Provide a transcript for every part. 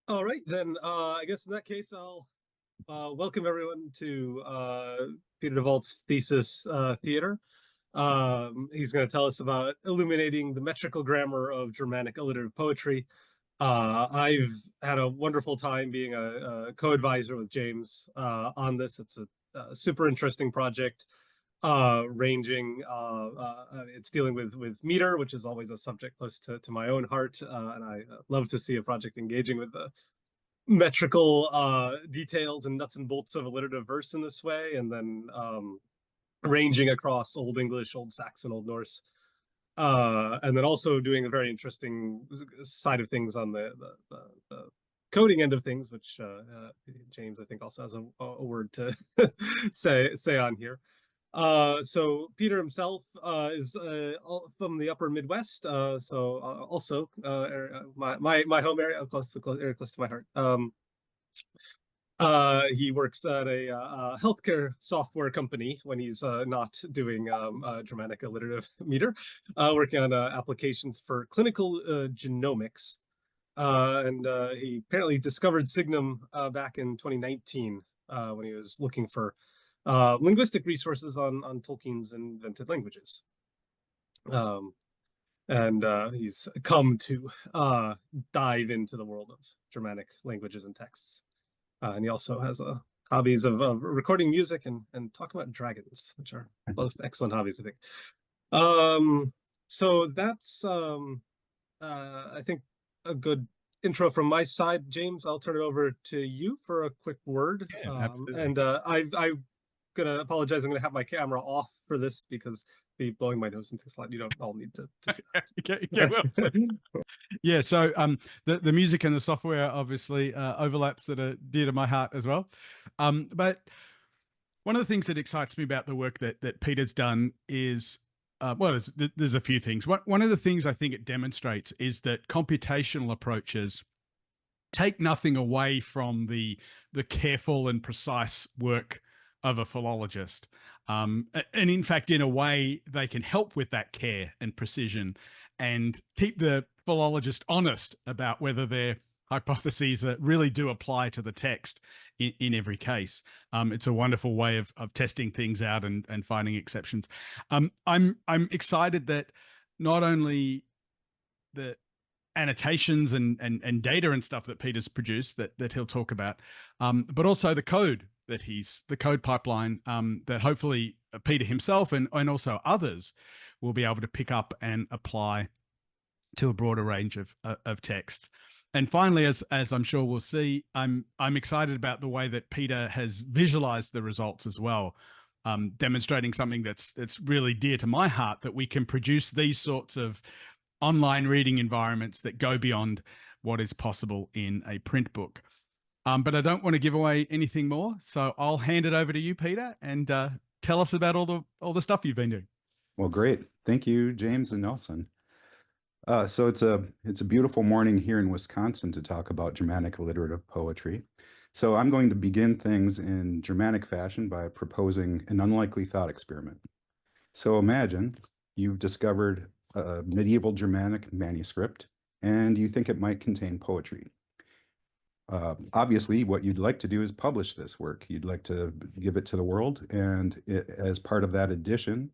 All right, then I guess in that case, I'll welcome everyone to Peter DeVault's Thesis Theater. He's going to tell us about illuminating the metrical grammar of Germanic alliterative poetry. I've had a wonderful time being a co-advisor with James on this. It's a super interesting project, ranging. It's dealing with meter, which is always a subject close to my own heart, and I love to see a project engaging with the metrical details and nuts and bolts of alliterative verse in this way, and then ranging across Old English, Old Saxon, Old Norse, and then also doing a very interesting side of things on the coding end of things, which James, I think, also has a word to say on here. So Peter himself is from the upper Midwest, so also my home area, close to my heart. He works at a healthcare software company when he's not doing Germanic alliterative meter, working on applications for clinical genomics. And he apparently discovered Signum back in 2019 when he was looking for linguistic resources on Tolkien's invented languages. And he's come to dive into the world of Germanic languages and texts. And he also has hobbies of recording music and talking about dragons, which are both excellent hobbies, I think. So that's, I think, a good intro from my side. James, I'll turn it over to you for a quick word. Yeah, and I'm going to apologize. I'm going to have my camera off for this because be blowing my nose into the slide. You don't all need to see that. okay, well, yeah, so the music and the software obviously overlaps that are dear to my heart as well. But one of the things that excites me about the work that Peter's done is, well, there's a few things. One of the things I think it demonstrates is that computational approaches take nothing away from the careful and precise work of a philologist. And in fact, in a way, they can help with that care and precision and keep the philologist honest about whether their hypotheses really do apply to the text in every case. It's a wonderful way of testing things out and finding exceptions. I'm excited that not only the annotations and data and stuff that Peter's produced that he'll talk about, but also the code the code pipeline that hopefully Peter himself and also others will be able to pick up and apply to a broader range of texts. And finally, as I'm sure we'll see, I'm excited about the way that Peter has visualized the results as well, demonstrating something that's really dear to my heart, that we can produce these sorts of online reading environments that go beyond what is possible in a print book. But I don't want to give away anything more, so I'll hand it over to you, Peter, and tell us about all the stuff you've been doing. Well, great. Thank you, James and Nelson. So it's a beautiful morning here in Wisconsin to talk about Germanic alliterative poetry. So I'm going to begin things in Germanic fashion by proposing an unlikely thought experiment. So imagine you've discovered a medieval Germanic manuscript and you think it might contain poetry. Obviously, what you'd like to do is publish this work. You'd like to give it to the world, and as part of that edition,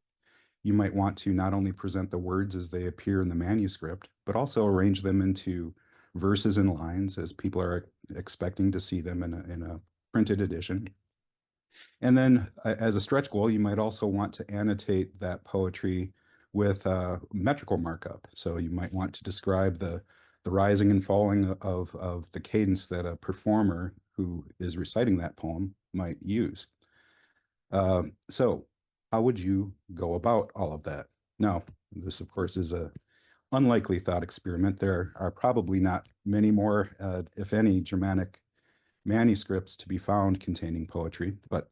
you might want to not only present the words as they appear in the manuscript, but also arrange them into verses and lines as people are expecting to see them in a printed edition. And then as a stretch goal, you might also want to annotate that poetry with metrical markup. So you might want to describe the rising and falling of the cadence that a performer who is reciting that poem might use. So how would you go about all of that? Now, this, of course, is a unlikely thought experiment. There are probably not many more, if any, Germanic manuscripts to be found containing poetry, but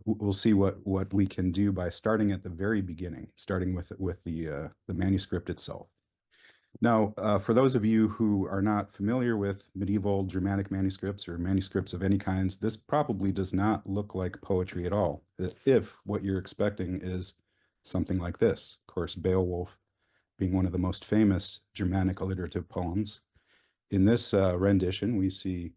we'll see what we can do by starting at the very beginning, starting with the manuscript itself. Now, for those of you who are not familiar with medieval Germanic manuscripts or manuscripts of any kinds, this probably does not look like poetry at all, if what you're expecting is something like this. Of course, Beowulf being one of the most famous Germanic alliterative poems. in this rendition, we see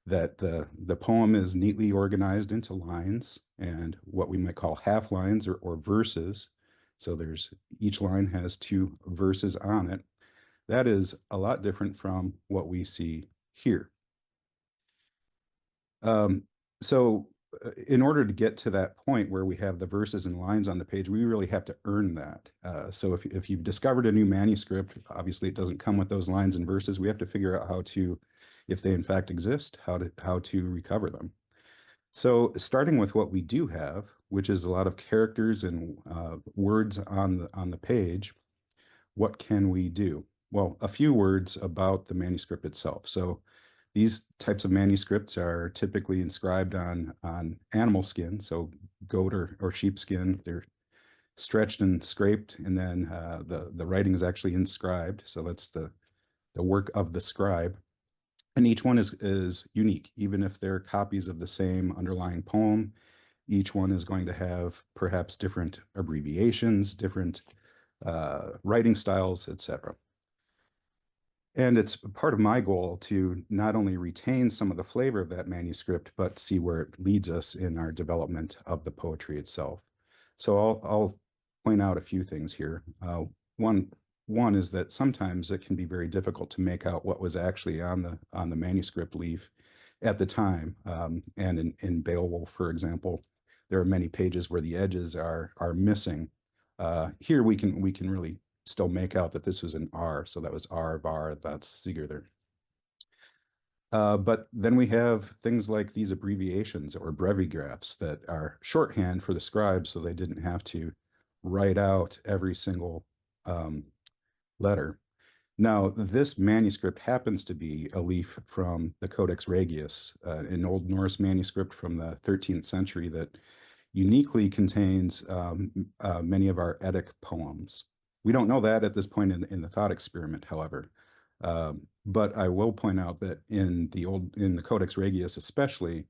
that the poem is neatly organized into lines and what we might call half lines or verses. So each line has 2 verses on it. That is a lot different from what we see here. So in order to get to that point where we have the verses and lines on the page, we really have to earn that. So if you've discovered a new manuscript, obviously it doesn't come with those lines and verses. We have to figure out how to, if they in fact exist, how to recover them. So starting with what we do have, which is a lot of characters and words on the page, what can we do? Well, a few words about the manuscript itself. So these types of manuscripts are typically inscribed on animal skin, so goat or sheep skin. They're stretched and scraped, and then the writing is actually inscribed. So that's the work of the scribe. And each one is unique, even if they're copies of the same underlying poem. Each one is going to have perhaps different abbreviations, different writing styles, etc. And it's part of my goal to not only retain some of the flavor of that manuscript, but see where it leads us in our development of the poetry itself. So I'll point out a few things here. One is that sometimes it can be very difficult to make out what was actually on the manuscript leaf at the time. And in Beowulf, for example, there are many pages where the edges are missing. Here we can really still make out that this was an R, so that was R, var, that's Sigurður. But then we have things like these abbreviations or brevigraphs that are shorthand for the scribes, so they didn't have to write out every single letter. Now, this manuscript happens to be a leaf from the Codex Regius, an Old Norse manuscript from the 13th century that uniquely contains many of our Epic poems. We don't know that at this point in the thought experiment, however. But I will point out that in the Codex Regius especially,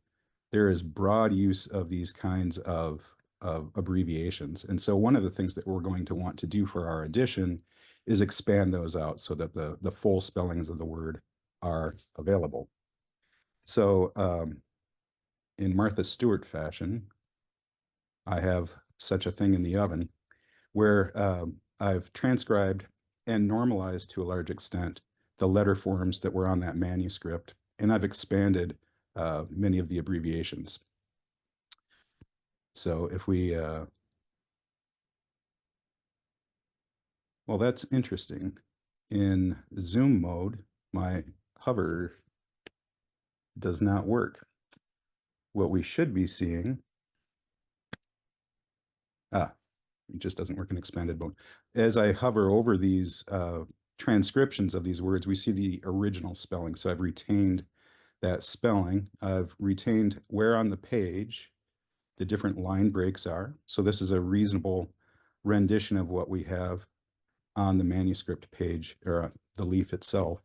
there is broad use of these kinds of abbreviations. And so one of the things that we're going to want to do for our edition is expand those out so that the full spellings of the word are available. So in Martha Stewart fashion, I have such a thing in the oven where I've transcribed and normalized to a large extent the letter forms that were on that manuscript, and I've expanded many of the abbreviations. So if we, well, that's interesting. In zoom mode, my hover does not work. What we should be seeing, it just doesn't work in expanded mode. As I hover over these transcriptions of these words, we see the original spelling. So I've retained that spelling. I've retained where on the page the different line breaks are. So this is a reasonable rendition of what we have on the manuscript page or the leaf itself.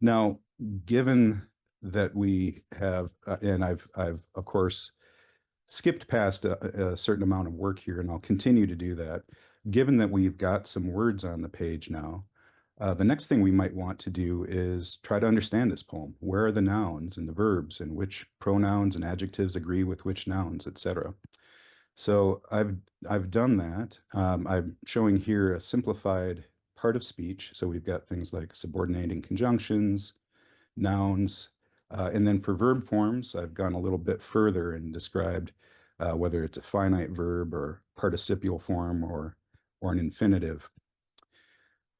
Now, given that we have, and I've of course skipped past a certain amount of work here, and I'll continue to do that. Given that we've got some words on the page now, the next thing we might want to do is try to understand this poem. Where are the nouns and the verbs, and which pronouns and adjectives agree with which nouns, etc. So I've done that. I'm showing here a simplified part of speech. So we've got things like subordinating conjunctions, nouns, and then for verb forms, I've gone a little bit further and described whether it's a finite verb or participial form or an infinitive.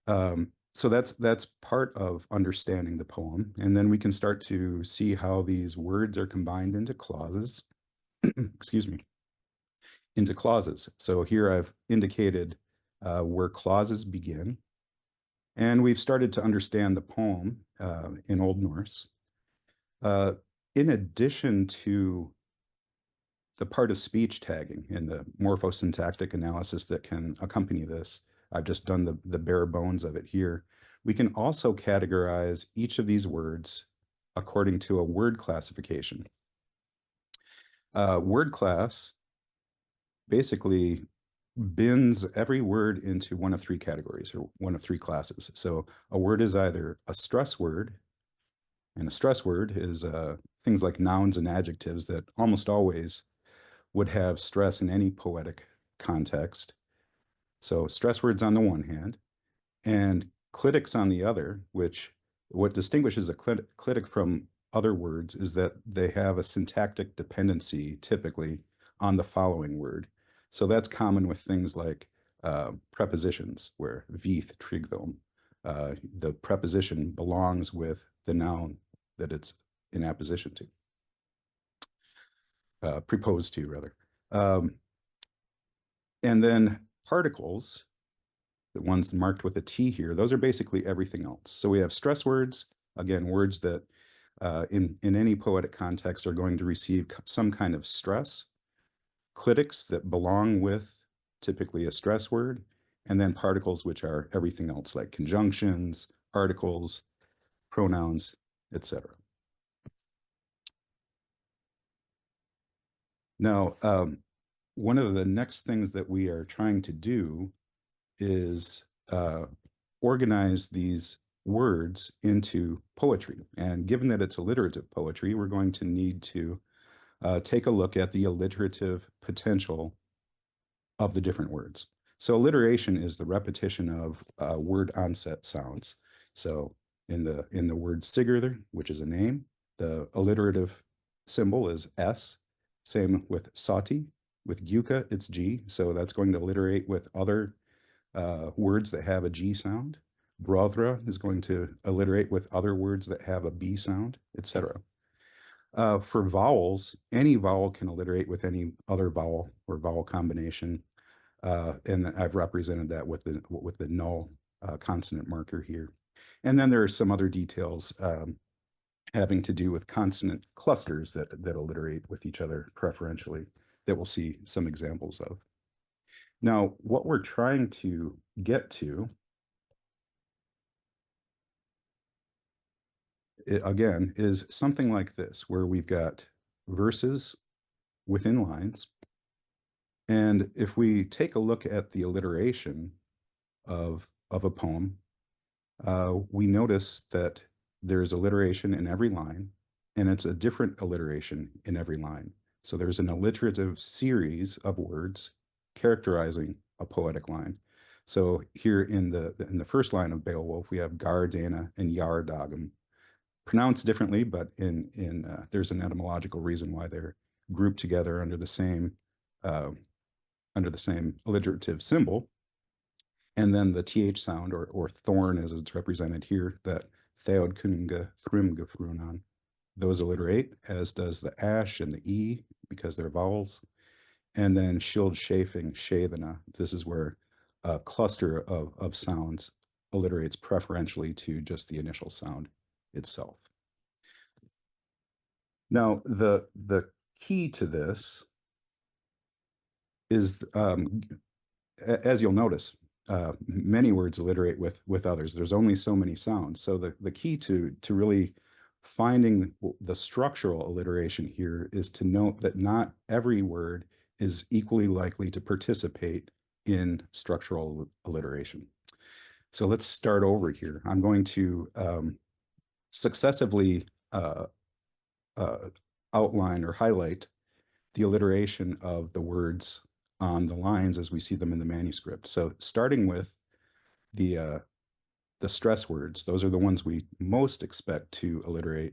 So that's part of understanding the poem. And then we can start to see how these words are combined into clauses, excuse me, into clauses. So here I've indicated where clauses begin. And we've started to understand the poem in Old Norse. In addition to the part of speech tagging and the morphosyntactic analysis that can accompany this, I've just done the bare bones of it here. We can also categorize each of these words according to a word classification. Word class basically bins every word into one of three categories or one of three classes. So a word is either a stress word, and a stress word is things like nouns and adjectives that almost always would have stress in any poetic context. So stress words on the one hand, and clitics on the other, which what distinguishes a clitic from other words is that they have a syntactic dependency typically on the following word. So that's common with things like prepositions, where vith, trigdom, the preposition belongs with the noun that it's in apposition to, preposed to rather. And then particles, the ones marked with a T here, those are basically everything else. So we have stress words, again, words that in any poetic context are going to receive some kind of stress, clitics that belong with typically a stress word, and then particles, which are everything else like conjunctions, articles, pronouns, etc. Now, one of the next things that we are trying to do is organize these words into poetry. And given that it's alliterative poetry, we're going to need to take a look at the alliterative potential of the different words. So alliteration is the repetition of word onset sounds. So in the word Sigurður, which is a name, the alliterative symbol is S. Same with Sati. With Gyuka, it's G. So that's going to alliterate with other words that have a G sound. Brodhra is going to alliterate with other words that have a B sound, etc. For vowels, any vowel can alliterate with any other vowel or vowel combination. And I've represented that with the null consonant marker here. And then there are some other details having to do with consonant clusters that alliterate with each other preferentially that we'll see some examples of. Now, what we're trying to get to, again, is something like this, where we've got verses within lines. And if we take a look at the alliteration of a poem, we notice that there's alliteration in every line, and it's a different alliteration in every line. So there's an alliterative series of words characterizing a poetic line. So here in the first line of Beowulf, we have Gardana and Yardagam, pronounced differently, but there's an etymological reason why they're grouped together under the same alliterative symbol. And then the th sound, or thorn as it's represented here, that theodkunga thrimgafrunan, those alliterate, as does the ash and the e, because they're vowels. And then shield shafing shadana, this is where a cluster of sounds alliterates preferentially to just the initial sound itself. Now, the key to this is, as you'll notice, many words alliterate with others. There's only so many sounds. So the key to really finding the structural alliteration here is to note that not every word is equally likely to participate in structural alliteration. So let's start over here. I'm going to successively outline or highlight the alliteration of the words on the lines as we see them in the manuscript. So starting with the stress words, those are the ones we most expect to alliterate.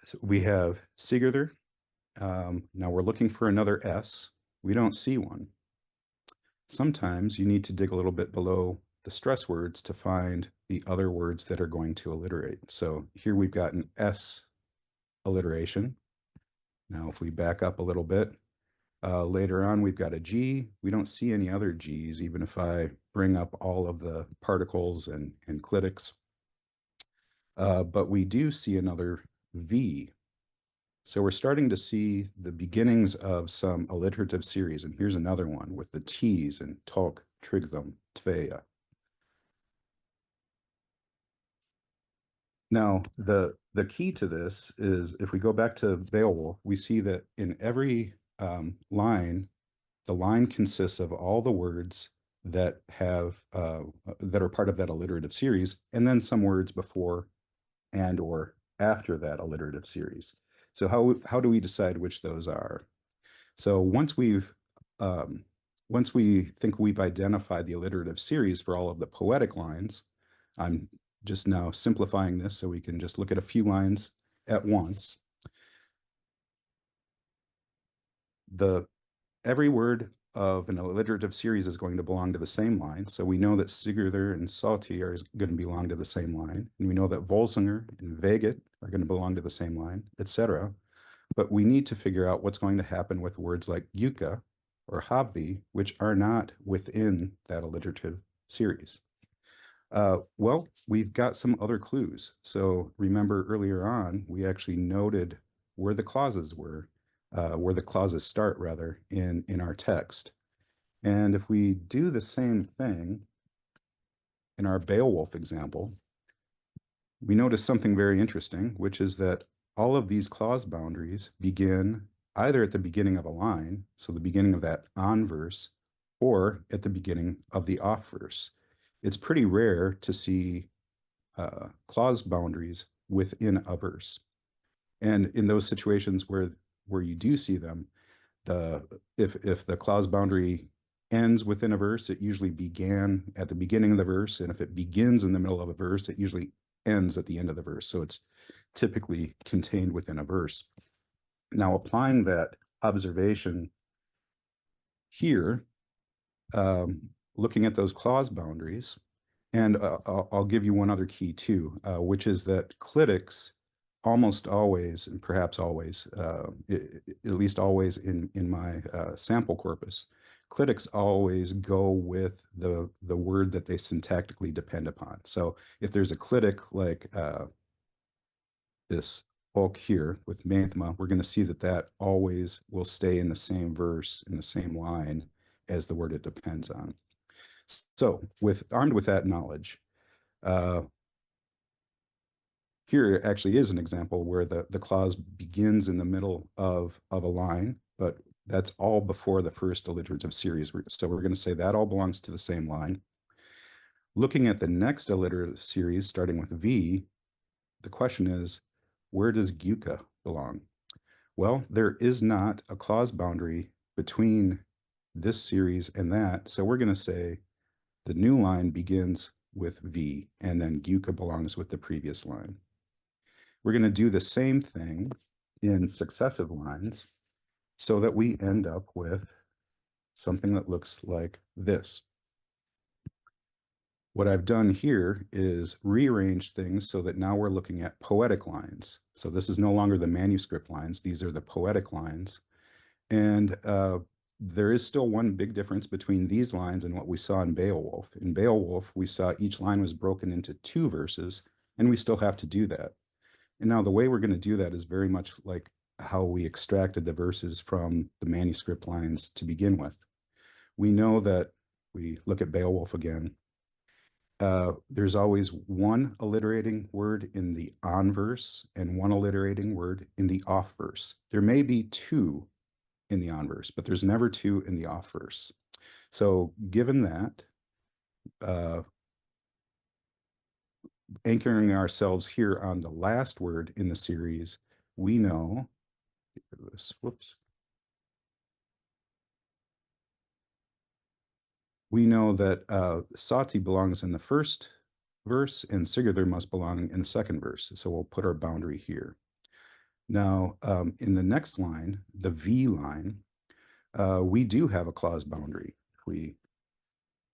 So we have Sigurður. Now we're looking for another S. We don't see one. Sometimes you need to dig a little bit below the stress words to find the other words that are going to alliterate. So here we've got an S alliteration. Now if we back up a little bit, later on we've got a G. We don't see any other G's, even if I bring up all of the particles and clitics. But we do see another V. So we're starting to see the beginnings of some alliterative series. And here's another one with the T's and Tok, Trigdom, Tveya. Now, the key to this is if we go back to Beowulf, we see that in every line, the line consists of all the words that have that are part of that alliterative series, and then some words before and or after that alliterative series. So how do we decide which those are? So once we think we've identified the alliterative series for all of the poetic lines, I'm just now simplifying this so we can just look at a few lines at once. Every word of an alliterative series is going to belong to the same line. So we know that Sigurður and Salti are going to belong to the same line. And we know that Volsinger and Veget are going to belong to the same line, etc. But we need to figure out what's going to happen with words like Yuka or Havdi, which are not within that alliterative series. Well, we've got some other clues. So remember earlier on, we actually noted where the clauses were, where the clauses start rather in our text. And if we do the same thing in our Beowulf example, we notice something very interesting, which is that all of these clause boundaries begin either at the beginning of a line, so the beginning of that on verse, or at the beginning of the off verse. It's pretty rare to see clause boundaries within a verse. And in those situations where you do see them, if the clause boundary ends within a verse, it usually began at the beginning of the verse. And if it begins in the middle of a verse, it usually ends at the end of the verse. So it's typically contained within a verse. Now, applying that observation here, looking at those clause boundaries, and I'll give you one other key too, which is that clitics almost always, and perhaps always, at least always in my sample corpus, clitics always go with the word that they syntactically depend upon. So if there's a clitic like this bulk here with mathema, we're going to see that always will stay in the same verse, in the same line as the word it depends on. So armed with that knowledge, here actually is an example where the clause begins in the middle of a line, but that's all before the first alliterative series. So we're going to say that all belongs to the same line. Looking at the next alliterative series, starting with V, the question is, where does Gyuka belong? Well, there is not a clause boundary between this series and that, so we're going to say the new line begins with V, and then Gyuka belongs with the previous line. We're going to do the same thing in successive lines so that we end up with something that looks like this. What I've done here is rearrange things so that now we're looking at poetic lines. So this is no longer the manuscript lines. These are the poetic lines. And there is still one big difference between these lines and what we saw in Beowulf. In Beowulf, we saw each line was broken into 2 verses, and we still have to do that. And now the way we're going to do that is very much like how we extracted the verses from the manuscript lines to begin with. We know that, we look at Beowulf again, there's always one alliterating word in the on verse and one alliterating word in the off verse. There may be 2 in the on verse, but there's never 2 in the off verse. So given that, anchoring ourselves here on the last word in the series, we know, we know that Sati belongs in the first verse and Sigurður must belong in the second verse. So we'll put our boundary here. Now, in the next line, the V line, we do have a clause boundary. If we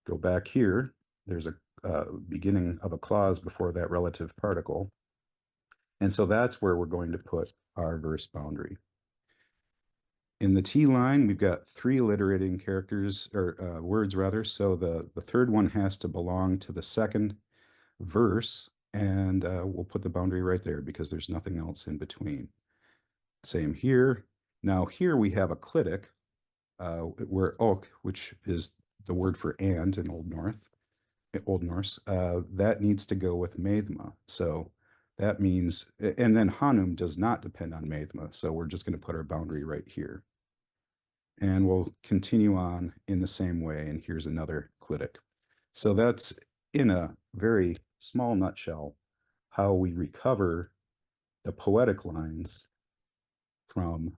go back here, there's a beginning of a clause before that relative particle. And so that's where we're going to put our verse boundary. In the T line, we've got 3 alliterating characters, or words rather. So the third one has to belong to the second verse, and we'll put the boundary right there because there's nothing else in between. Same here. Now here we have a clitic, where ok, which is the word for and in Old Norse, that needs to go with mathema. So that means, and then Hanum does not depend on mathema. So we're just going to put our boundary right here. and we'll continue on in the same way. And here's another clitic. So that's, in a very small nutshell, how we recover the poetic lines from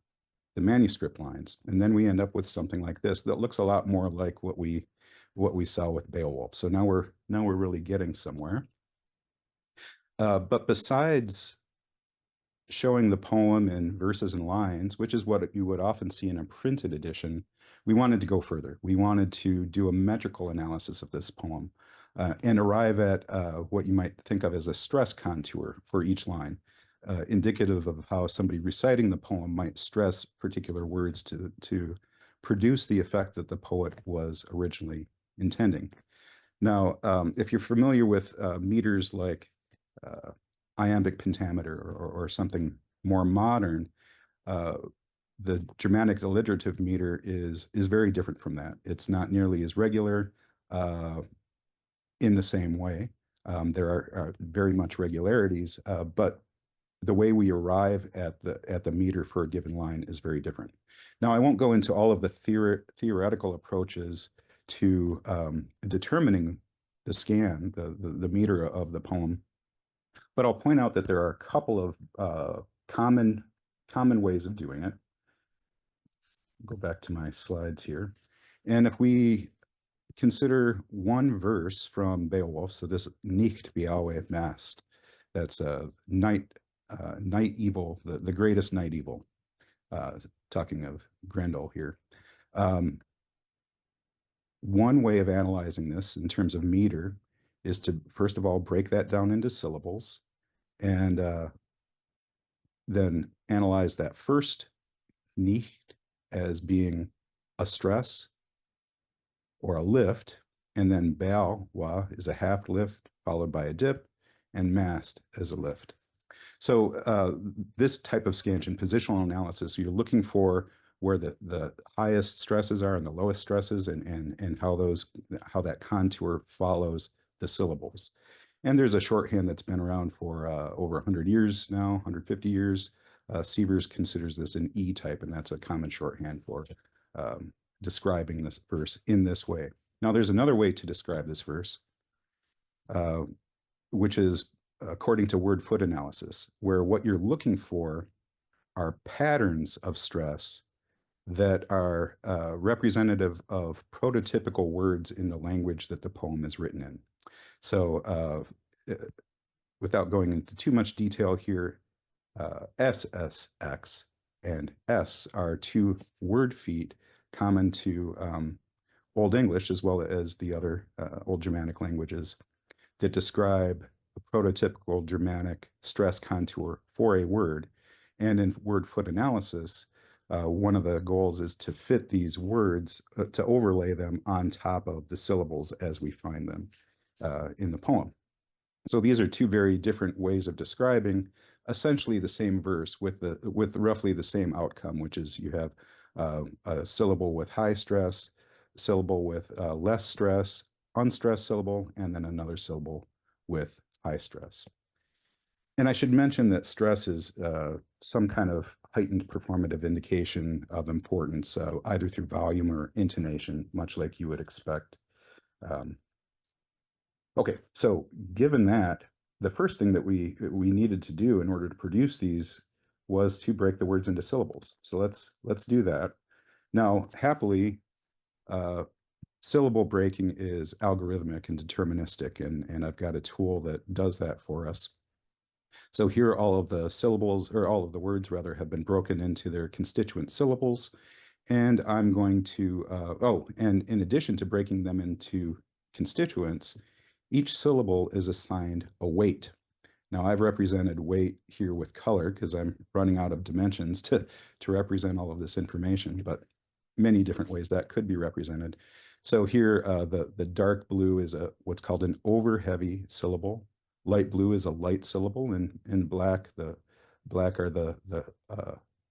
the manuscript lines. And then we end up with something like this that looks a lot more like what we saw with Beowulf. So now we're really getting somewhere. But besides showing the poem in verses and lines, which is what you would often see in a printed edition, we wanted to go further. We wanted to do a metrical analysis of this poem and arrive at what you might think of as a stress contour for each line, indicative of how somebody reciting the poem might stress particular words to produce the effect that the poet was originally intending. Now, if you're familiar with meters like iambic pentameter or something more modern, the Germanic alliterative meter is very different from that. It's not nearly as regular in the same way. There are very much regularities, but the way we arrive at the meter for a given line is very different. Now, I won't go into all of the theoretical approaches to determining the scan, the meter of the poem, but I'll point out that there are a couple of common ways of doing it. Go back to my slides here. And if we consider one verse from Beowulf, so this Nicht Beaue Mast, that's night evil, the greatest night evil, talking of Grendel here. One way of analyzing this in terms of meter is to, first of all, break that down into syllables and then analyze that first Nicht as being a stress or a lift, and then Beaue is a half lift followed by a dip, and Mast as a lift. So this type of scansion positional analysis, you're looking for where the highest stresses are and the lowest stresses, and how that contour follows the syllables. And there's a shorthand that's been around for over 100 years now, 150 years. Sievers considers this an E type, and that's a common shorthand for describing this verse in this way. Now, there's another way to describe this verse, which is according to word-foot analysis, where what you're looking for are patterns of stress that are representative of prototypical words in the language that the poem is written in. So without going into too much detail here, SSX and S are two word feet common to Old English as well as the other Old Germanic languages that describe a prototypical Germanic stress contour for a word. And in word-foot analysis, one of the goals is to fit these words, to overlay them on top of the syllables as we find them in the poem. So these are two very different ways of describing essentially the same verse with roughly the same outcome, which is you have a syllable with high stress, syllable with less stress, unstressed syllable, and then another syllable with high stress. And I should mention that stress is some kind of heightened performative indication of importance, either through volume or intonation, much like you would expect. Okay, so given that, the first thing that we needed to do in order to produce these was to break the words into syllables. So let's do that. Now, happily, syllable breaking is algorithmic and deterministic, and I've got a tool that does that for us. So here all of the syllables, or all of the words rather, have been broken into their constituent syllables. And I'm going to, and in addition to breaking them into constituents, each syllable is assigned a weight. Now I've represented weight here with color because I'm running out of dimensions to represent all of this information, but many different ways that could be represented. So here, the dark blue is what's called an over-heavy syllable. Light blue is a light syllable, and in black, the black are the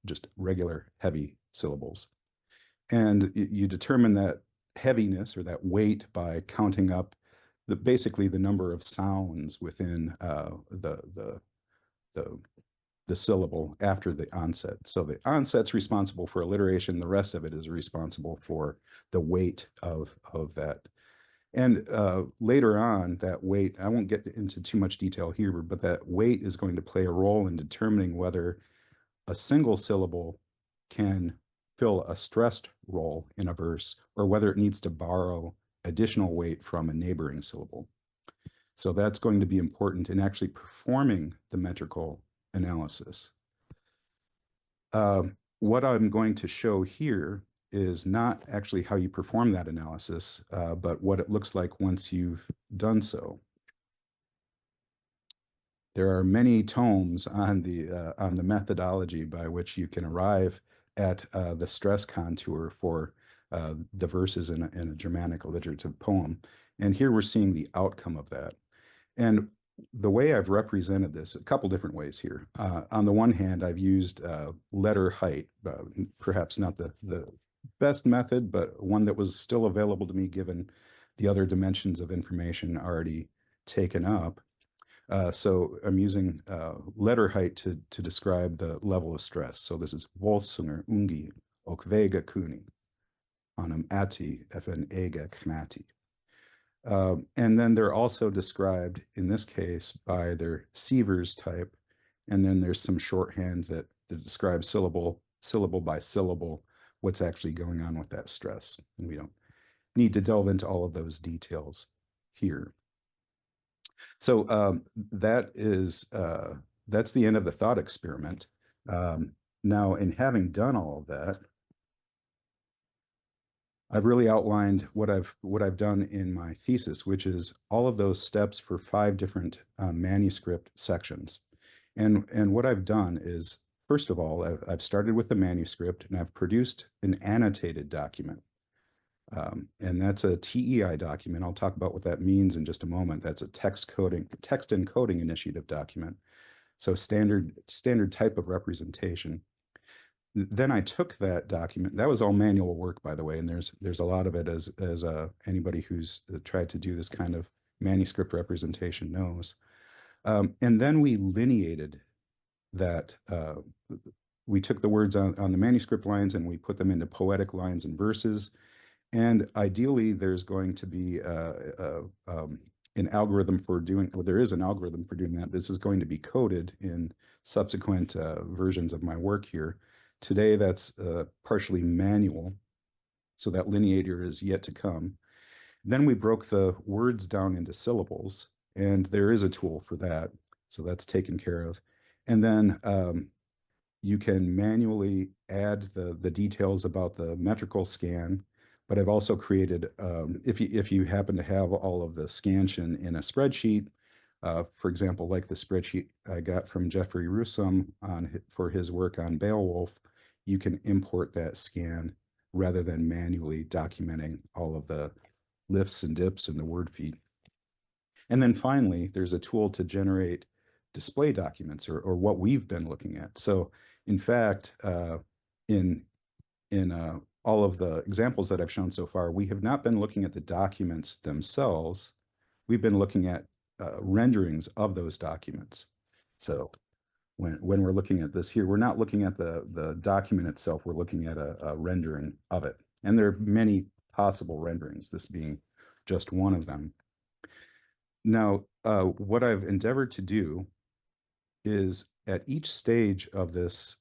just regular heavy syllables. And you determine that heaviness or that weight by counting up basically the number of sounds within the the syllable after the onset. So the onset's responsible for alliteration. The rest of it is responsible for the weight of that. And later on, that weight, I won't get into too much detail here, but that weight is going to play a role in determining whether a single syllable can fill a stressed role in a verse or whether it needs to borrow additional weight from a neighboring syllable. So that's going to be important in actually performing the metrical analysis. What I'm going to show here is not actually how you perform that analysis, but what it looks like once you've done so. There are many tomes on the methodology by which you can arrive at the stress contour for the verses in a Germanic alliterative poem. And here we're seeing the outcome of that. And the way I've represented this, a couple different ways here. On the one hand, I've used letter height, perhaps not the best method, but one that was still available to me given the other dimensions of information already taken up. So I'm using letter height to describe the level of stress. So this is Volsunger ungi och vega kuni, anam ati fn ega knati. And then they're also described, in this case, by their Sievers type. And then there's some shorthand that describes syllable by syllable, what's actually going on with that stress. And we don't need to delve into all of those details here. So that's the end of the thought experiment. Now, in having done all of that, I've really outlined what I've done in my thesis, which is all of those steps for 5 different manuscript sections. And what I've done is, first of all, I've started with the manuscript and I've produced an annotated document. And that's a TEI document. I'll talk about what that means in just a moment. That's a text encoding initiative document. So standard type of representation. Then I took that document. That was all manual work, by the way, and there's a lot of it as anybody who's tried to do this kind of manuscript representation knows. And then we lineated that. We took the words on the manuscript lines and we put them into poetic lines and verses. And ideally, there's going to be an algorithm for doing, or there is an algorithm for doing that. This is going to be coded in subsequent versions of my work here. Today, that's partially manual, so that lineator is yet to come. Then we broke the words down into syllables, and there is a tool for that, so that's taken care of. And then you can manually add the details about the metrical scan, but I've also created, if you happen to have all of the scansion in a spreadsheet, for example, like the spreadsheet I got from Jeffrey Russom for his work on Beowulf, you can import that scan rather than manually documenting all of the lifts and dips in the word feed. And then finally, there's a tool to generate display documents or what we've been looking at. So in fact, in all of the examples that I've shown so far, we have not been looking at the documents themselves. We've been looking at renderings of those documents. So when we're looking at this here, we're not looking at the document itself, we're looking at a rendering of it. And there are many possible renderings, this being just one of them. Now, what I've endeavored to do is at each stage of this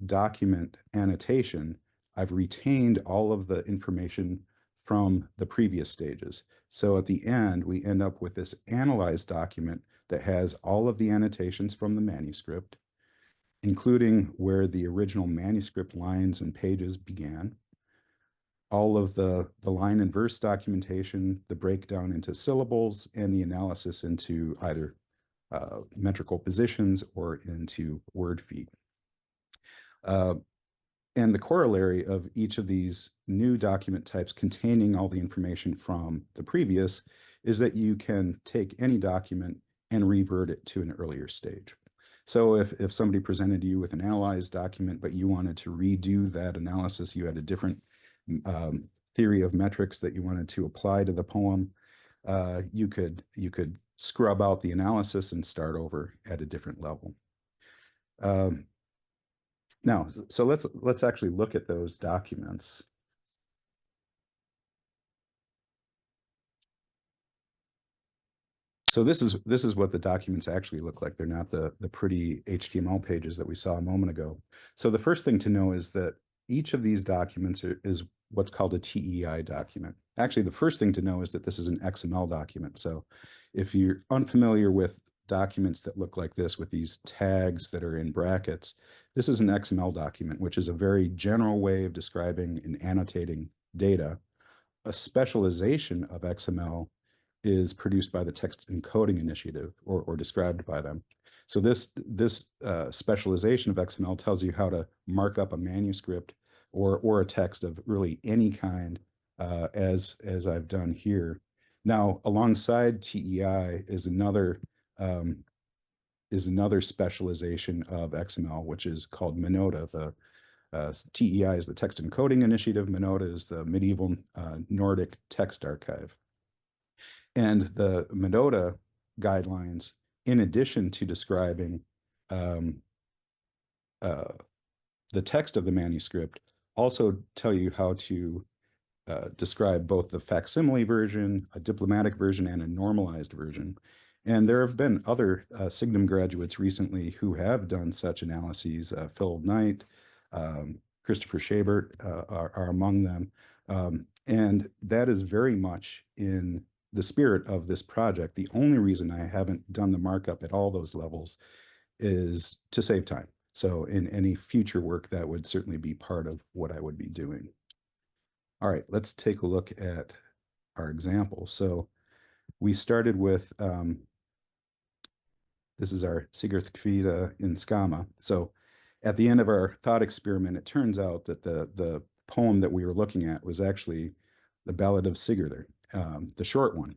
document annotation, I've retained all of the information from the previous stages. So at the end, we end up with this analyzed document that has all of the annotations from the manuscript, including where the original manuscript lines and pages began, all of the line and verse documentation, the breakdown into syllables, and the analysis into either metrical positions or into word feed. And the corollary of each of these new document types containing all the information from the previous is that you can take any document and revert it to an earlier stage. So if somebody presented you with an analyzed document, but you wanted to redo that analysis, you had a different theory of metrics that you wanted to apply to the poem, you could scrub out the analysis and start over at a different level. Now, so let's actually look at those documents. So this is what the documents actually look like. They're not the pretty HTML pages that we saw a moment ago. So the first thing to know is that each of these documents is what's called a TEI document. Actually, the first thing to know is that this is an XML document. So if you're unfamiliar with documents that look like this with these tags that are in brackets, this is an XML document, which is a very general way of describing and annotating data. A specialization of XML is produced by the Text Encoding Initiative or described by them. So this specialization of XML tells you how to mark up a manuscript or a text of really any kind, as I've done here. Now, alongside TEI is another specialization of XML, which is called Minota. The TEI is the Text Encoding Initiative. Minota is the Medieval Nordic Text Archive. And the Minota guidelines, in addition to describing the text of the manuscript, also tell you how to describe both the facsimile version, a diplomatic version, and a normalized version. And there have been other Signum graduates recently who have done such analyses. Phil Knight, Christopher Schabert are among them. And that is very much in the spirit of this project. The only reason I haven't done the markup at all those levels is to save time. So in any future work, that would certainly be part of what I would be doing. All right, let's take a look at our example. So we started with, this is our Sigurðarkvíða in Skama. So at the end of our thought experiment, it turns out that the poem that we were looking at was actually the Ballad of Sigurður, the short one,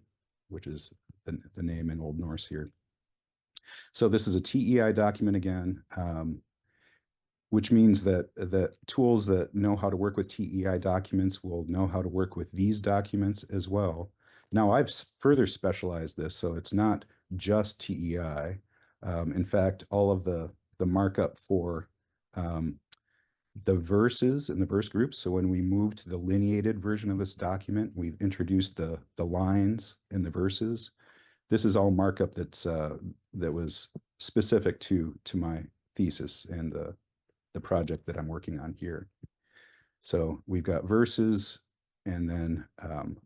which is the name in Old Norse here. So this is a TEI document again, which means that tools that know how to work with TEI documents will know how to work with these documents as well. Now, I've further specialized this, so it's not just TEI. In fact, all of the markup for the verses and the verse groups. So when we move to the lineated version of this document, we've introduced the lines and the verses. This is all markup that was specific to my thesis and the project that I'm working on here. So we've got verses, and then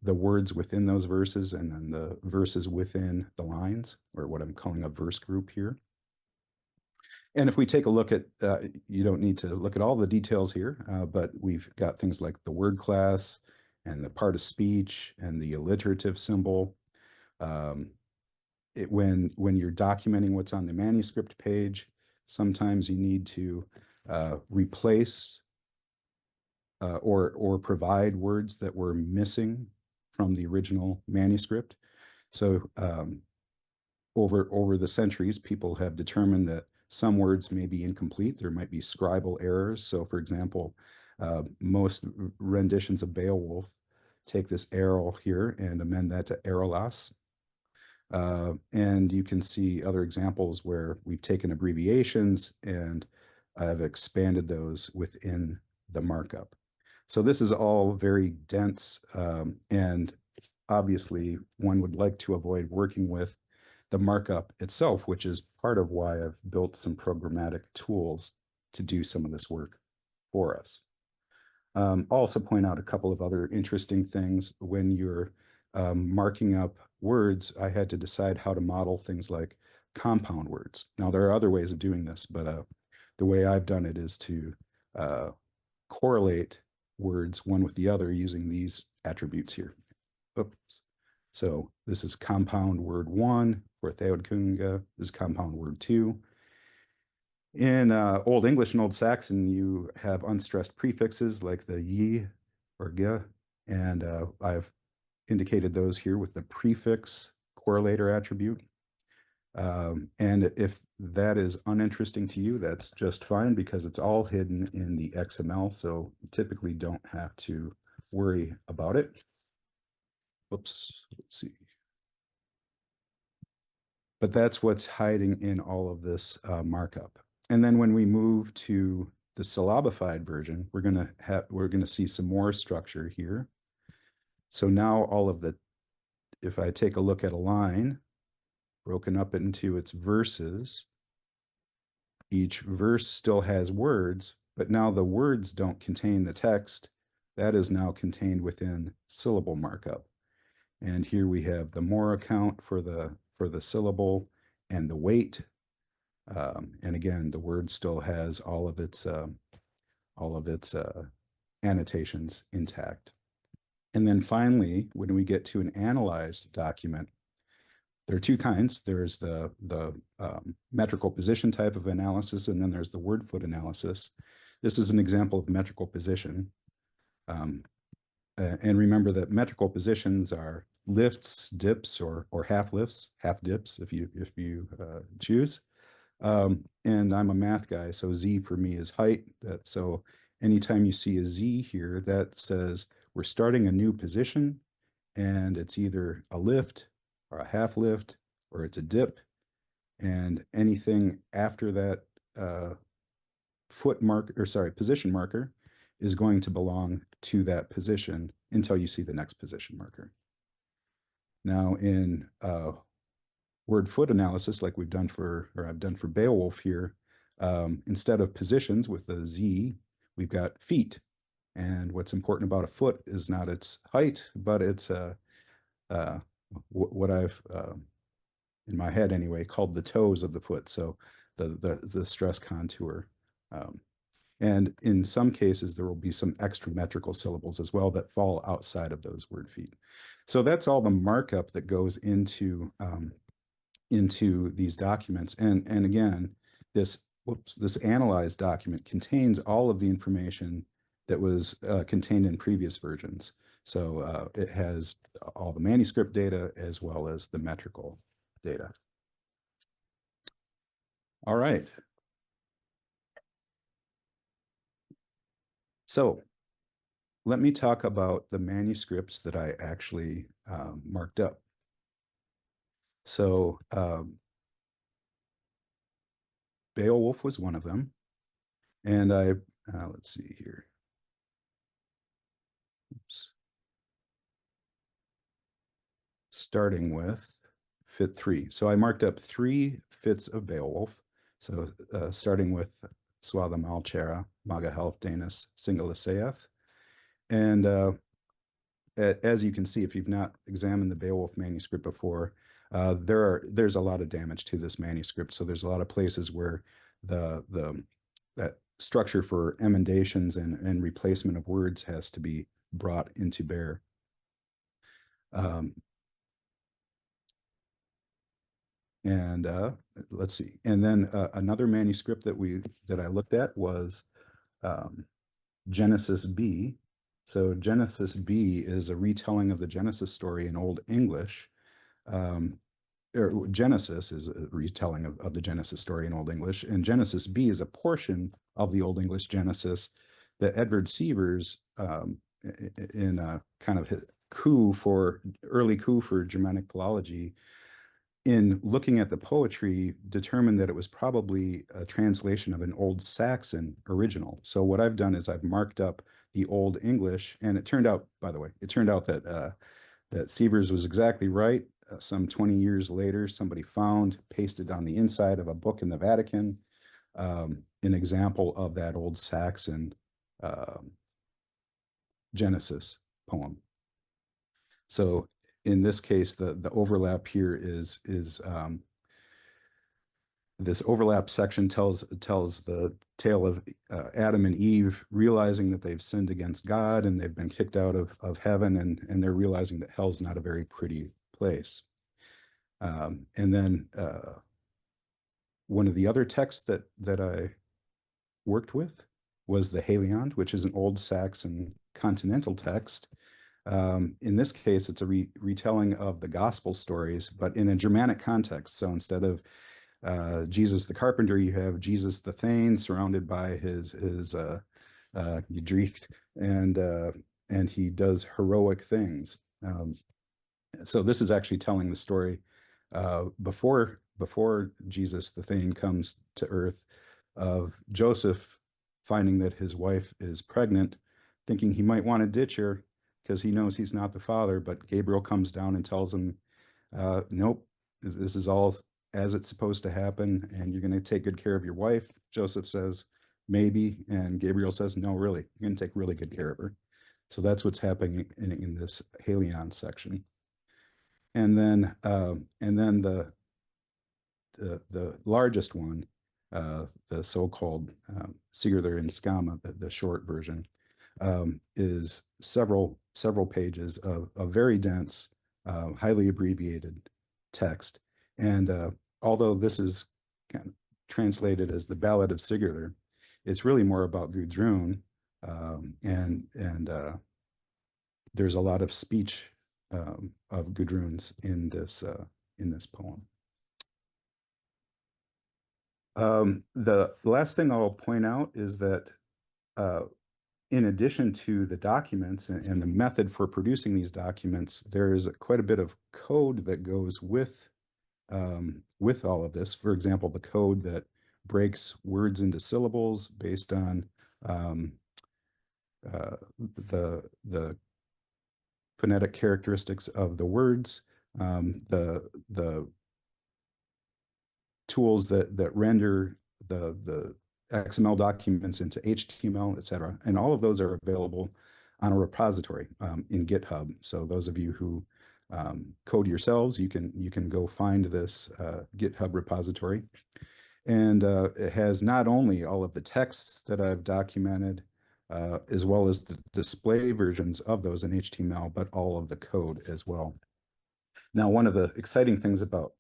the words within those verses, and then the verses within the lines, or what I'm calling a verse group here. And if we take a look at, you don't need to look at all the details here, but we've got things like the word class and the part of speech and the alliterative symbol. When you're documenting what's on the manuscript page, sometimes you need to replace or provide words that were missing from the original manuscript. So over the centuries, people have determined that some words may be incomplete. There might be scribal errors. So for example, most renditions of Beowulf take this errol here and amend that to erolas. And you can see other examples where we've taken abbreviations and I've expanded those within the markup. So this is all very dense, and obviously one would like to avoid working with the markup itself, which is part of why I've built some programmatic tools to do some of this work for us. I'll also point out a couple of other interesting things. When you're marking up words, I had to decide how to model things like compound words. Now, there are other ways of doing this, but the way I've done it is to correlate words one with the other using these attributes here. Oops. So this is compound word 1 for Theodkunga. This is compound word 2. In Old English and Old Saxon, you have unstressed prefixes like the ye or ge, and I've indicated those here with the prefix correlator attribute. And if that is uninteresting to you, that's just fine because it's all hidden in the XML, so you typically don't have to worry about it. Oops, let's see. But that's what's hiding in all of this markup. And then when we move to the syllabified version, we're gonna see some more structure here. So now all of the, if I take a look at a line broken up into its verses, each verse still has words, but now the words don't contain the text. That is now contained within syllable markup. And here we have the more count for the syllable and the weight. And again, the word still has all of its annotations intact. And then finally, when we get to an analyzed document, there are two kinds. There's the metrical position type of analysis, and then there's the word foot analysis. This is an example of metrical position. And remember that metrical positions are lifts, dips, or half lifts, half dips, if you choose. And I'm a math guy, so Z for me is height. So anytime you see a Z here, that says we're starting a new position, and it's either a lift or a half lift, or it's a dip. And anything after that position marker is going to belong to that position until you see the next position marker. Now in word foot analysis, like I've done for Beowulf here, instead of positions with the Z, we've got feet. And what's important about a foot is not its height, but it's what I've in my head anyway called the toes of the foot. So the stress contour. And in some cases, there will be some extra metrical syllables as well that fall outside of those word feet. So that's all the markup that goes into these documents. And again, this analyzed document contains all of the information that was contained in previous versions. So it has all the manuscript data as well as the metrical data. All right. So let me talk about the manuscripts that I actually marked up. So Beowulf was one of them. And let's see here. Oops. Starting with fit 3. So I marked up 3 fits of Beowulf. So starting with Swatham Alchera, Maga Helf Danis, Singalaseath. And as you can see, if you've not examined the Beowulf manuscript before, there's a lot of damage to this manuscript. So there's a lot of places where that structure for emendations and replacement of words has to be brought into bear. And let's see. And then another manuscript that I looked at was Genesis B. So Genesis B is a retelling of the Genesis story in Old English. Or Genesis is a retelling of the Genesis story in Old English, and Genesis B is a portion of the Old English Genesis that Edward Sievers, in a kind of early coup for Germanic philology, in looking at the poetry, determined that it was probably a translation of an Old Saxon original. So what I've done is I've marked up the Old English, and it turned out, by the way, that Sievers was exactly right. Some 20 years later, somebody pasted on the inside of a book in the Vatican, an example of that Old Saxon Genesis poem. So in this case, the overlap here is this overlap section tells the tale of Adam and Eve realizing that they've sinned against God and they've been kicked out of heaven, and they're realizing that hell's not a very pretty place. And then one of the other texts that I worked with was the Heliond, which is an Old Saxon continental text. In this case, it's a retelling of the gospel stories, but in a Germanic context. So instead of Jesus the carpenter, you have Jesus the Thane surrounded by his Gedrecht, and he does heroic things. So this is actually telling the story before Jesus the Thane comes to earth. of Joseph finding that his wife is pregnant, thinking he might want to ditch her because he knows he's not the father, but Gabriel comes down and tells him, nope, this is all as it's supposed to happen, and you're going to take good care of your wife. Joseph says, maybe, and Gabriel says, no, really, you're going to take really good care of her. So that's what's happening in this Halion section. And then the largest one, the so-called Singular in Scama, the short version, is several pages of very dense, highly abbreviated text. And although this is kind of translated as the Ballad of Sigurður, it's really more about Gudrun, and there's a lot of speech of Gudrun's in this poem. The last thing I'll point out is that in addition to the documents and the method for producing these documents, there is quite a bit of code that goes with all of this. For example, the code that breaks words into syllables based on the phonetic characteristics of the words, the tools that render the XML documents into HTML, etc. And all of those are available on a repository in GitHub. So those of you who code yourselves, you can go find this GitHub repository. And it has not only all of the texts that I've documented, as well as the display versions of those in HTML, but all of the code as well. Now, one of the exciting things about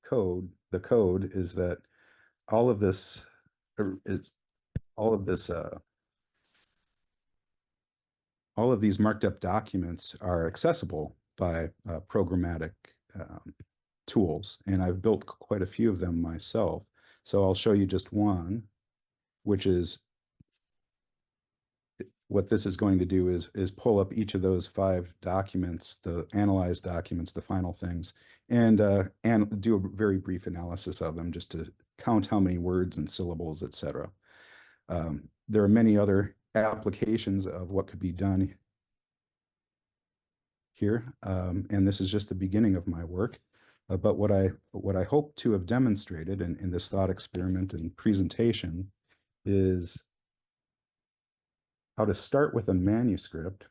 the code is that all of these marked up documents are accessible by programmatic tools, and I've built quite a few of them myself. So I'll show you just one, which is what this is going to do is pull up each of those 5 documents, the analyzed documents, the final things, and do a very brief analysis of them just to count how many words and syllables, etc. There are many other applications of what could be done here, and this is just the beginning of my work. But what I hope to have demonstrated in this thought experiment and presentation is how to start with a manuscript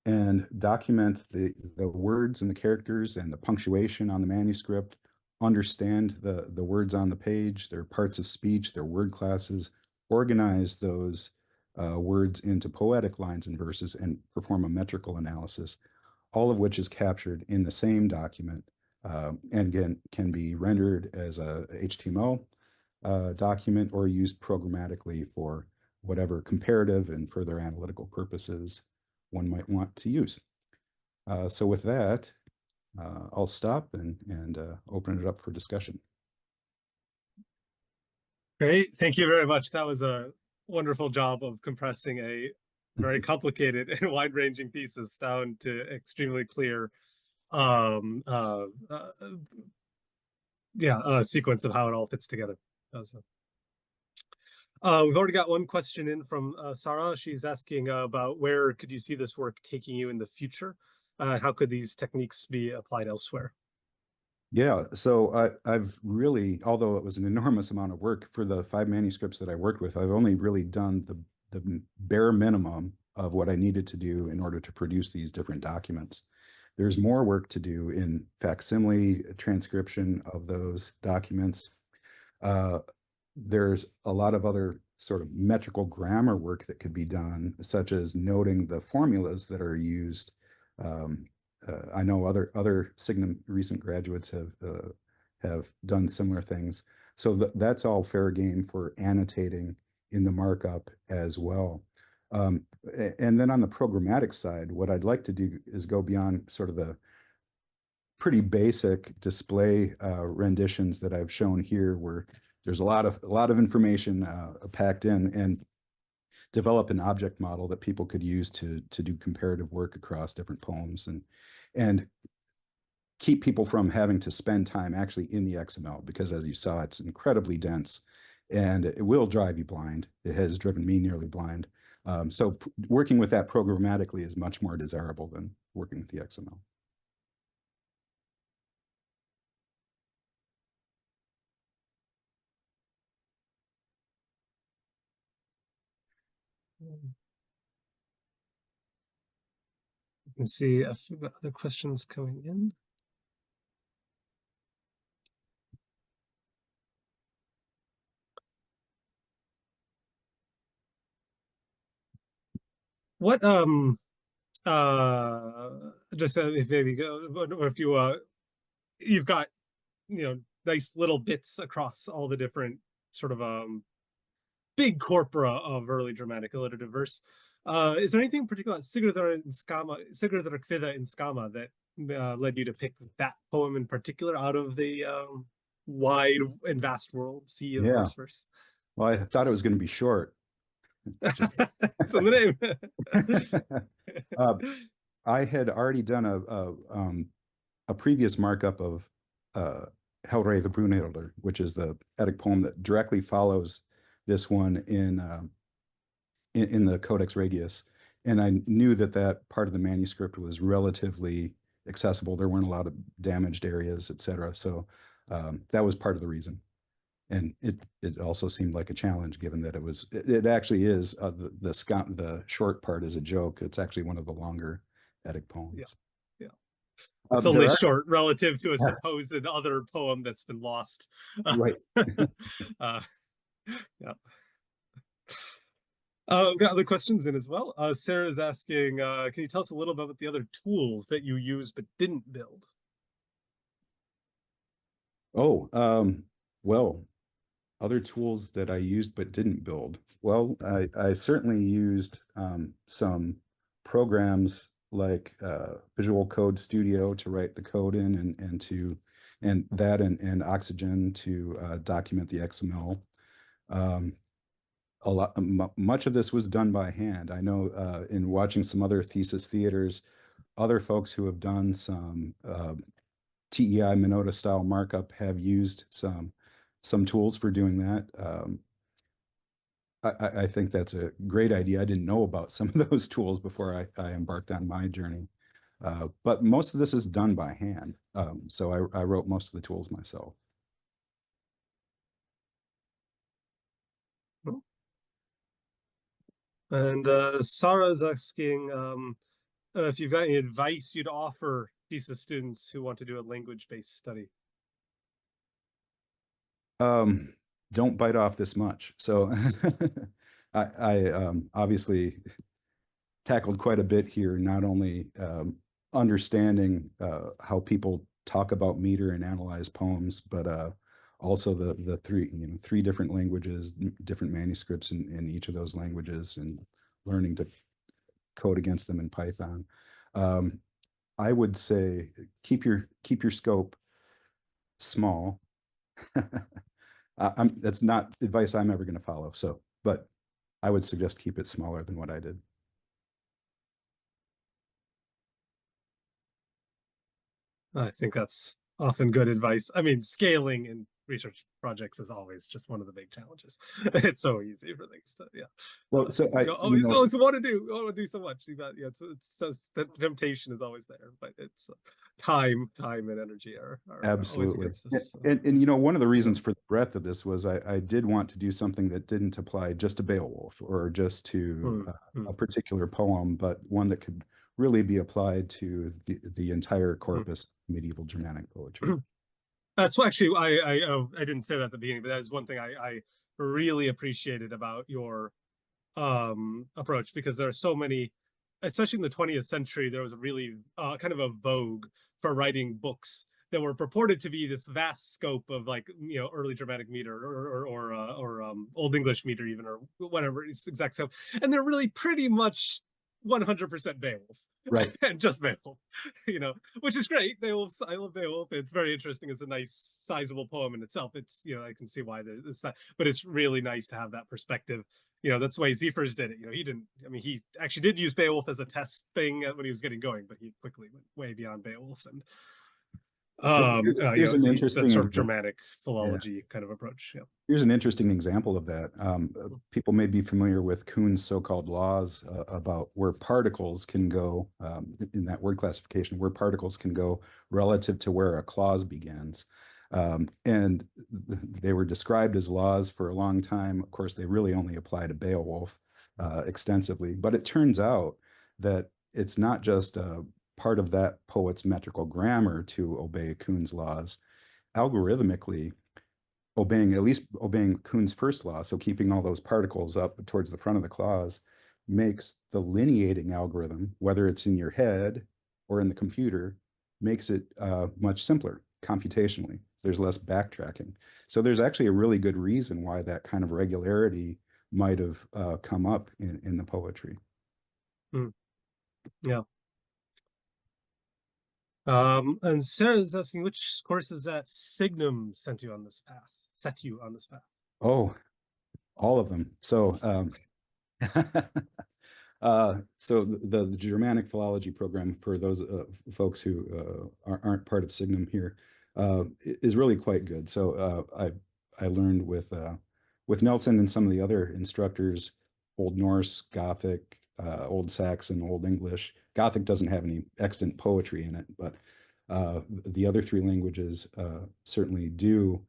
and document the words and the characters and the punctuation on the manuscript, understand the words on the page, their parts of speech, their word classes, organize those words into poetic lines and verses, and perform a metrical analysis, all of which is captured in the same document, and again, can be rendered as a HTML document or used programmatically for whatever comparative and further analytical purposes one might want to use. So with that, I'll stop and open it up for discussion. Great, thank you very much. That was a wonderful job of compressing a very complicated and wide-ranging thesis down to extremely clear sequence of how it all fits together. We've already got one question in from Sarah. She's asking about where could you see this work taking you in the future? How could these techniques be applied elsewhere? Yeah, so I've really, although it was an enormous amount of work for the 5 manuscripts that I worked with, I've only really done the bare minimum of what I needed to do in order to produce these different documents. There's more work to do in facsimile transcription of those documents. There's a lot of other sort of metrical grammar work that could be done, such as noting the formulas that are used. I know other Signum recent graduates have done similar things. So that's all fair game for annotating in the markup as well. And then on the programmatic side, what I'd like to do is go beyond sort of the pretty basic display renditions that I've shown here, where there's a lot of information packed in, and develop an object model that people could use to do comparative work across different poems, and keep people from having to spend time actually in the XML, because as you saw, it's incredibly dense and it will drive you blind. It has driven me nearly blind. So working with that programmatically is much more desirable than working with the XML. You can see if we've got other questions coming in. What just if maybe go, or if you you've got, you know, nice little bits across all the different sort of big corpora of early Germanic alliterative verse. Is there anything particular, Sigurðar Kviða in Skama, that led you to pick that poem in particular out of the wide and vast world sea of verse? Well, I thought it was going to be short. It's in the name. I had already done a previous markup of Helre the Brunhilder, which is the epic poem that directly follows this one in the Codex Regius, and I knew that that part of the manuscript was relatively accessible. There weren't a lot of damaged areas, etc. So that was part of the reason. And it also seemed like a challenge, given that it actually is the short part is a joke. It's actually one of the longer Epic poems. Yeah. It's only short relative to a supposed other poem that's been lost. Right. Yeah. We've got other questions in as well. Sarah's asking, can you tell us a little bit about the other tools that you used but didn't build? Oh, well, other tools that I used but didn't build. Well, I certainly used some programs like Visual Code Studio to write the code in, and Oxygen to document the XML. Much of this was done by hand. I know in watching some other thesis theaters, other folks who have done some TEI Minota style markup have used some tools for doing that. I think that's a great idea. I didn't know about some of those tools before I embarked on my journey. But most of this is done by hand. So I wrote most of the tools myself. And Sarah's asking if you've got any advice you'd offer thesis students who want to do a language-based study. Don't bite off this much. So I obviously tackled quite a bit here, not only understanding how people talk about meter and analyze poems, but also the three different languages, different manuscripts in each of those languages, and learning to code against them in Python. I would say keep your scope small. That's not advice I'm ever going to follow. So, but I would suggest keep it smaller than what I did. I think that's often good advice. I mean, scaling in research projects is always just one of the big challenges. It's so easy for things to, Well, so I always want to do so much. You got, it's the temptation is always there, but it's time and energy are absolutely always against us. And one of the reasons for the breadth of this was I did want to do something that didn't apply just to Beowulf or just to a particular poem, but one that could really be applied to the entire corpus of medieval Germanic poetry. That's actually I didn't say that at the beginning, but that is one thing I really appreciated about your approach, because there are so many, especially in the 20th century, there was a really kind of a vogue for writing books that were purported to be this vast scope of, like, early Germanic meter or Old English meter even, or whatever its exact scope, and they're really pretty much 100% Beowulf, right? And just Beowulf, which is great. Beowulf, I love Beowulf. It's very interesting. It's a nice, sizable poem in itself. It's, I can see why it's that, but it's really nice to have that perspective. That's why Zephyr's did it. He didn't. I mean, he actually did use Beowulf as a test thing when he was getting going, but he quickly went way beyond Beowulf. And Here's an that interesting sort of example. Germanic philology kind of approach. Yeah. Here's an interesting example of that. People may be familiar with Kuhn's so-called laws about where particles can go in that word classification, where particles can go relative to where a clause begins. And they were described as laws for a long time. Of course, they really only apply to Beowulf extensively, but it turns out that it's not just part of that poet's metrical grammar to obey Kuhn's laws. Algorithmically, at least obeying Kuhn's first law, so keeping all those particles up towards the front of the clause, makes the lineating algorithm, whether it's in your head or in the computer, makes it much simpler computationally. There's less backtracking. So there's actually a really good reason why that kind of regularity might have come up in the poetry. Yeah. And Sarah's asking, which courses at Signum set you on this path? Oh, all of them. So so the Germanic philology program, for those folks who aren't part of Signum here, is really quite good. So I learned with Nelson and some of the other instructors, Old Norse, Gothic, Old Saxon, Old English. Gothic doesn't have any extant poetry in it, but the other three languages certainly do.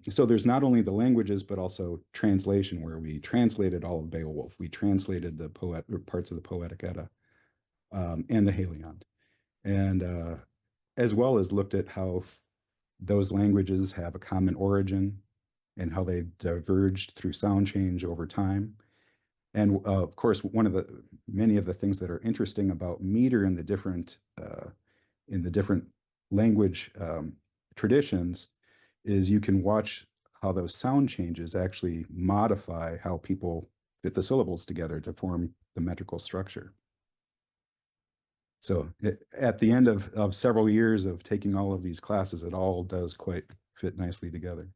So there's not only the languages, but also translation, where we translated all of Beowulf. We translated the parts of the Poetic Edda and the Heliond, and as well as looked at how those languages have a common origin and how they diverged through sound change over time. And of course, many of the things that are interesting about meter in the different language traditions is you can watch how those sound changes actually modify how people fit the syllables together to form the metrical structure. So at the end of several years of taking all of these classes, it all does quite fit nicely together.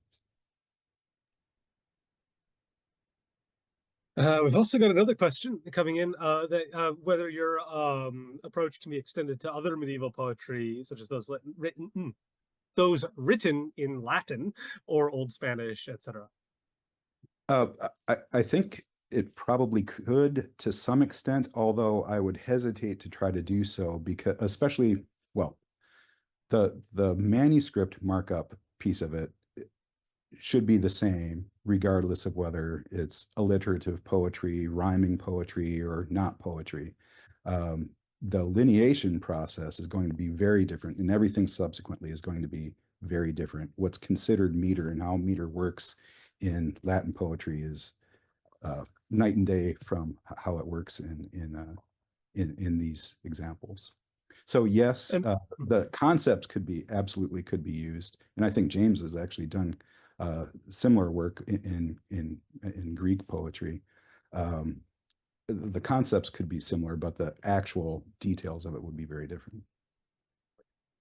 We've also got another question coming in whether your approach can be extended to other medieval poetry, such as those written in Latin or Old Spanish, etc. I think it probably could to some extent, although I would hesitate to try to do so, because especially, well, the manuscript markup piece of it should be the same, regardless of whether it's alliterative poetry, rhyming poetry, or not poetry. The lineation process is going to be very different, and everything subsequently is going to be very different. What's considered meter and how meter works in Latin poetry is night and day from how it works in these examples. So yes, the concepts absolutely could be used, and I think James has actually done similar work in Greek poetry. The concepts could be similar, but the actual details of it would be very different.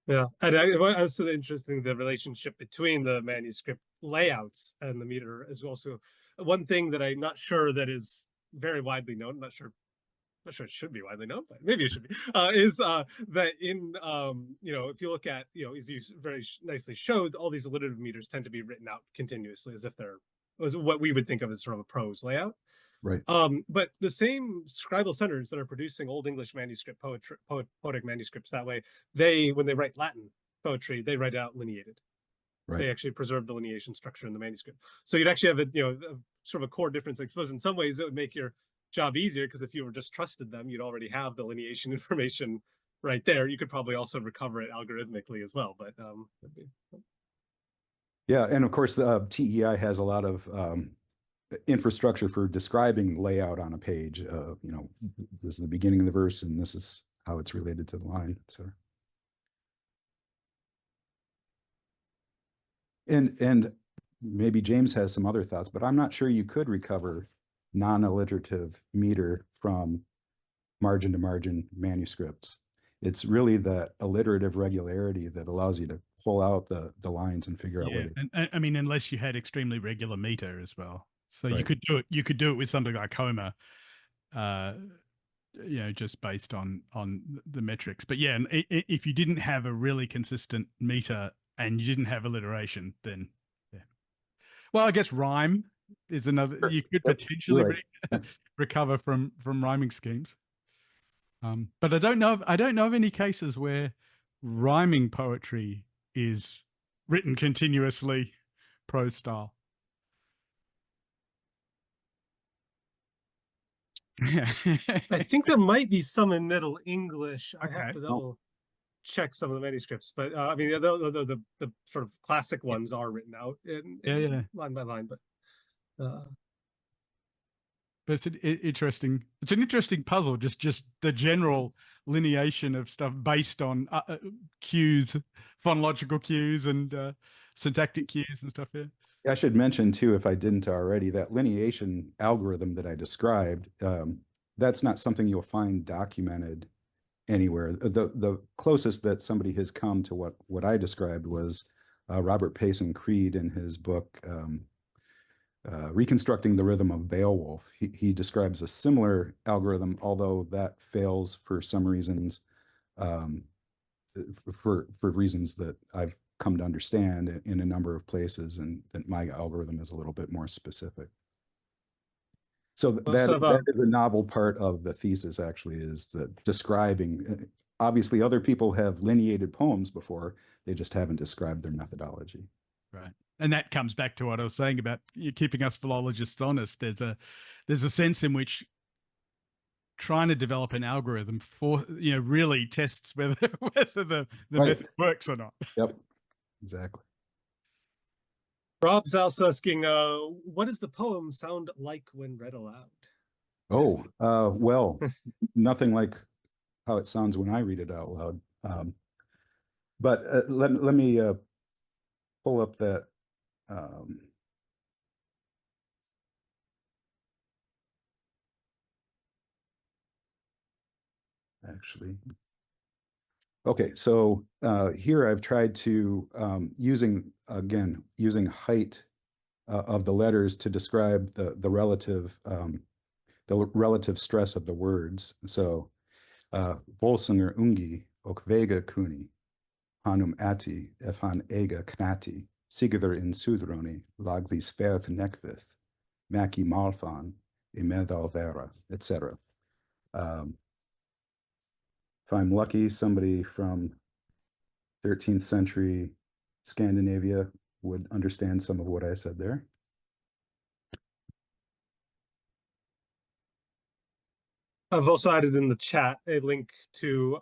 Yeah, and also interesting, the relationship between the manuscript layouts and the meter is also one thing that I'm not sure that is very widely known. I'm not sure it should be widely known, but maybe it should be, is that in, if you look at, as you very nicely showed, all these alliterative meters tend to be written out continuously as if as what we would think of as sort of a prose layout. Right. But the same scribal centers that are producing Old English manuscript poetic manuscripts that way, when they write Latin poetry, they write it out lineated. Right. They actually preserve the lineation structure in the manuscript. So you'd actually have a sort of a core difference. I suppose in some ways it would make your job easier, because if you were just trusted them, you'd already have the lineation information right there. You could probably also recover it algorithmically as well. But yeah, and of course the TEI has a lot of infrastructure for describing layout on a page. This is the beginning of the verse, and this is how it's related to the line. So, and maybe James has some other thoughts, but I'm not sure you could recover non-alliterative meter from margin to margin manuscripts. It's really the alliterative regularity that allows you to pull out the lines and figure out where they... And I mean, unless you had extremely regular meter as well. So right. You could do it with something like Homer, just based on the metrics. But yeah, and if you didn't have a really consistent meter and you didn't have alliteration, then yeah. Well, I guess rhyme is another. Sure. You could Yep, potentially you're right. recover from rhyming schemes. But I don't know of any cases where rhyming poetry is written continuously prose style. I think there might be some in Middle English. I have Okay. to double check some of the manuscripts, but I mean, the sort of classic ones are written out in Yeah. line by line, but But it's interesting. It's an interesting puzzle. Just the general lineation of stuff based on cues, phonological cues, and syntactic cues and stuff. Yeah. I should mention too, if I didn't already, that lineation algorithm that I described, that's not something you'll find documented anywhere. The closest that somebody has come to what I described was Robert Payson Creed in his book Reconstructing the Rhythm of Beowulf. He describes a similar algorithm, although that fails for some reasons, for reasons that I've come to understand in a number of places, and that my algorithm is a little bit more specific. So that is a novel part of the thesis, actually, is the describing. Obviously, other people have lineated poems before, they just haven't described their methodology. Right. And that comes back to what I was saying about keeping us philologists honest. There's a sense in which trying to develop an algorithm for, really tests whether the Right. method works or not. Yep, exactly. Rob's also asking, what does the poem sound like when read aloud? Oh, well, nothing like how it sounds when I read it out loud. But let me pull up that. Actually, okay, so here I've tried to, using height of the letters to describe the relative stress of the words. So Volsinger ungi och vega kuni, hanum ati efan ega knati, sigither in sudroni, lagli sperth nekvith, maki malfan, imedal vera, etc. If I'm lucky, somebody from 13th century Scandinavia would understand some of what I said there. I've also added in the chat a link to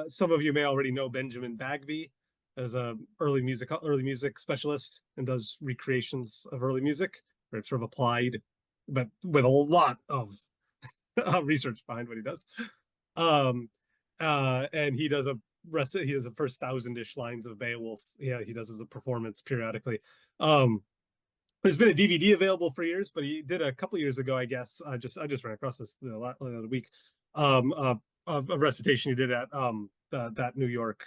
some of you may already know Benjamin Bagby as a early music specialist and does recreations of early music, or sort of applied, but with a lot of research behind what he does. And he does the first 1,000-ish lines of Beowulf. Yeah, he does as a performance periodically. There's been a DVD available for years, but he did a couple years ago, I guess. I just ran across this the other week. A recitation he did at that New York.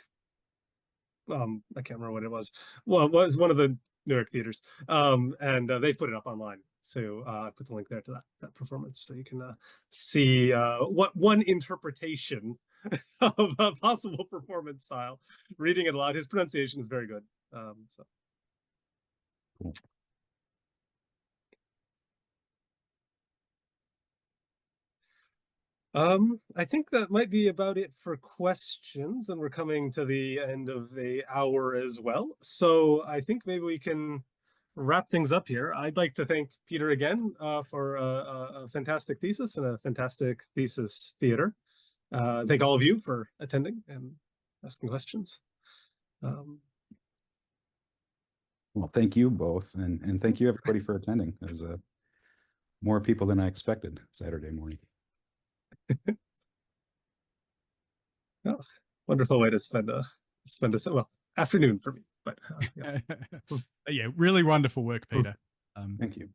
I can't remember what it was. Well, it was one of the New York theaters, and they put it up online. So I put the link there to that performance, so you can see what one interpretation of a possible performance style. Reading it aloud, his pronunciation is very good. So. Cool. I think that might be about it for questions, and we're coming to the end of the hour as well. So I think maybe we can wrap things up here. I'd like to thank Peter again for a fantastic thesis and a fantastic thesis theater. Thank all of you for attending and asking questions. Well, thank you both, and thank you everybody for attending. There's more people than I expected Saturday morning. Oh, wonderful way to spend a afternoon for me. But yeah. Yeah, really wonderful work, Peter. Thank you.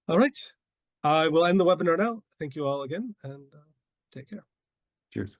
All right, I will end the webinar now. Thank you all again, and take care. Cheers.